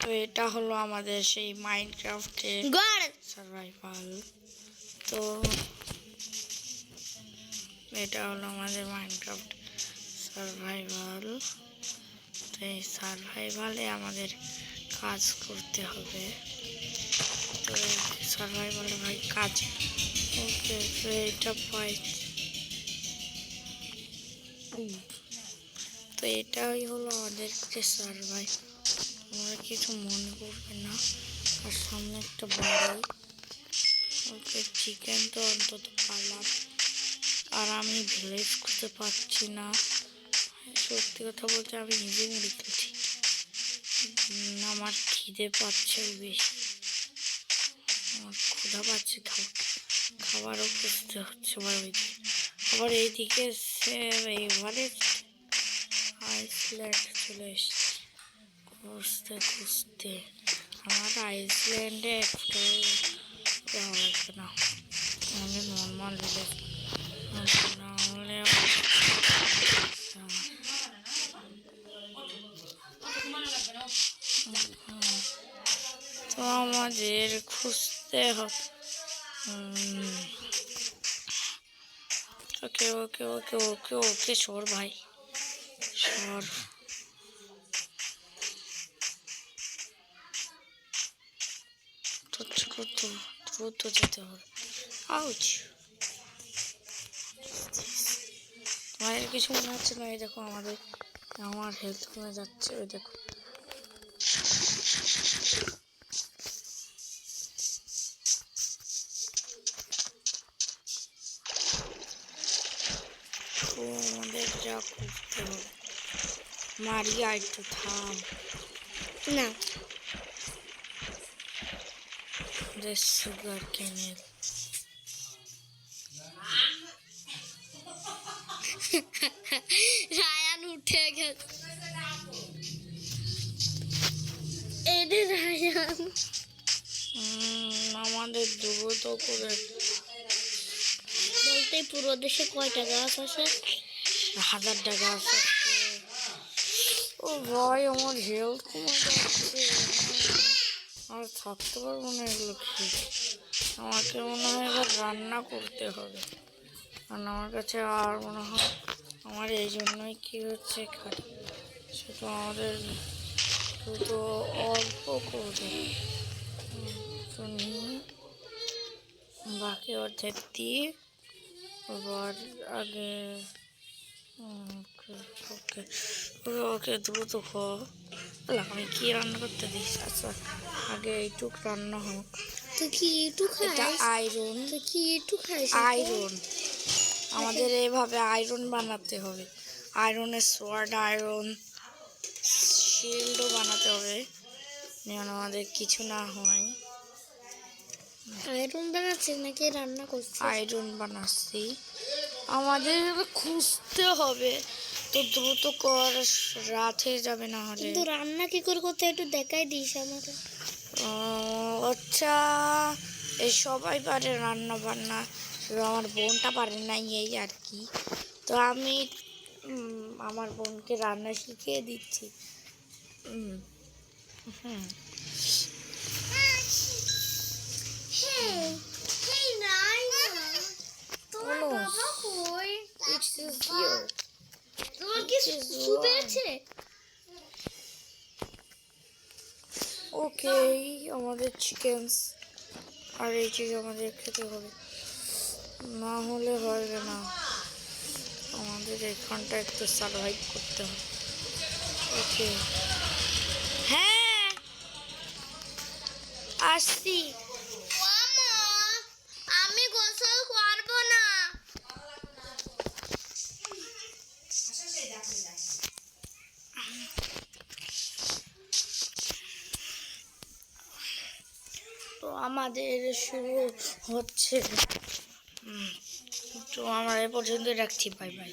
তো এটা হলো আমাদের সেই মাইনক্রাফটে সার্ভাইভাল। তো এটা হলো আমাদের মাইনক্রাফট সার্ভাইভাল। তো এই সার্ভাইভালে আমাদের কাজ করতে হবে। তো সার্ভাইভালে ভাই কাজ ওকে। তো এটা পাই, তো এটাই হলো আমাদের সার্ভাইভ। আমরা কিছু মনে করবে না। আর সামনে একটা বাড়ি। ওকে, চিকেন তো অন্তত পারলাম। আর আমি ভিলেজ করতে পারছি না। সত্যি কথা বলতে আমি নিজে মুড়ি খেয়েছি। আমার খিদে পাচ্ছে বেশি, আমার ক্ষুধা পাচ্ছে, খাবারও খুঁজতে হচ্ছে। আবার এইদিকে এভারেস্ট আইসল্যান্ড চলে এসছে খুঁজতে খুঁজতে। আমার আইসল্যান্ডে একটা যাওয়া লাগবে না, আমাদের নর্মাল ভিলেজ না হলে। তো আমাদের খুঁজতে হবে। ওকে ওকে ওকে ওকে ওকে সর ভাই সর। দ্রুত যেতে হবে। আউচ, তোমাদের কিছু মনে হচ্ছে না? এই দেখো আমার হেলথ কমে যাচ্ছে। ওই দেখো, তো আমাদের যা করতে হবে। মারিয়া একটু থাম না, সুগার কেনে। রায়ান উঠে গেছে। এদের রায়ান আমাদের দ্রুত করে বলতে পুরো দেশে কয়টা গাছ আছে? 1000টা গাছ আছে। ও ভাই, আমার হেলথ কমে যাচ্ছে, আর থাকতে পারবো না এগুলো খেয়ে। আমাকে মনে হয় এবার রান্না করতে হবে, কারণ আমার কাছে আর মনে হয় আমার এই জন্যই কী হচ্ছে খালি শুধু আমাদের শুধু অল্প করে নিয়ে বাকি অর্ধেক দিয়ে আবার আগে ওকে ওকে ওকে দ্রুত খাওয়া। আমি কি রান্না করতে দিস? আচ্ছা, আগে এইটুক রান্না হোক। তুই কি একটু এটা খাস? আয়রন। তুই কি একটু খাস? আয়রন আমাদের এইভাবে আয়রন বানাতে হবে। আয়রনের সোয়ার্ড, আয়রন শিল্ডও বানাতে হবে যেন আমাদের কিছু না হয়। আয়রন বানাচ্ছিস নাকি রান্না করছিস? আয়রন বানাচ্ছি। আমাদের খুঁজতে হবে, তো দ্রুত কর, রাত হয়ে যাবে না হলে। কিন্তু রান্না কি করে করতে একটু দেখাই দিস আমাকে। আচ্ছা, এই সবাই পারে রান্না বান্না, শুধু আমার বোনটা পারে না, এই আর কি। তো আমি আমার বোনকে রান্না শিখিয়ে দিচ্ছি। হুম তোমার কি শুয়েছে? ওকে, আমাদের চিকেনস আর এই চিজ আমাদের খেতে হবে, না হলে হবে না। আমাদের এখানটা একটু সার্ভাইভ করতে হবে। ওকে, হ্যাঁ আসছি। আমি গোসল করবো না। তো আমাদের শুরু হচ্ছে। তো আমরা এ পর্যন্ত রাখছি। Bye bye.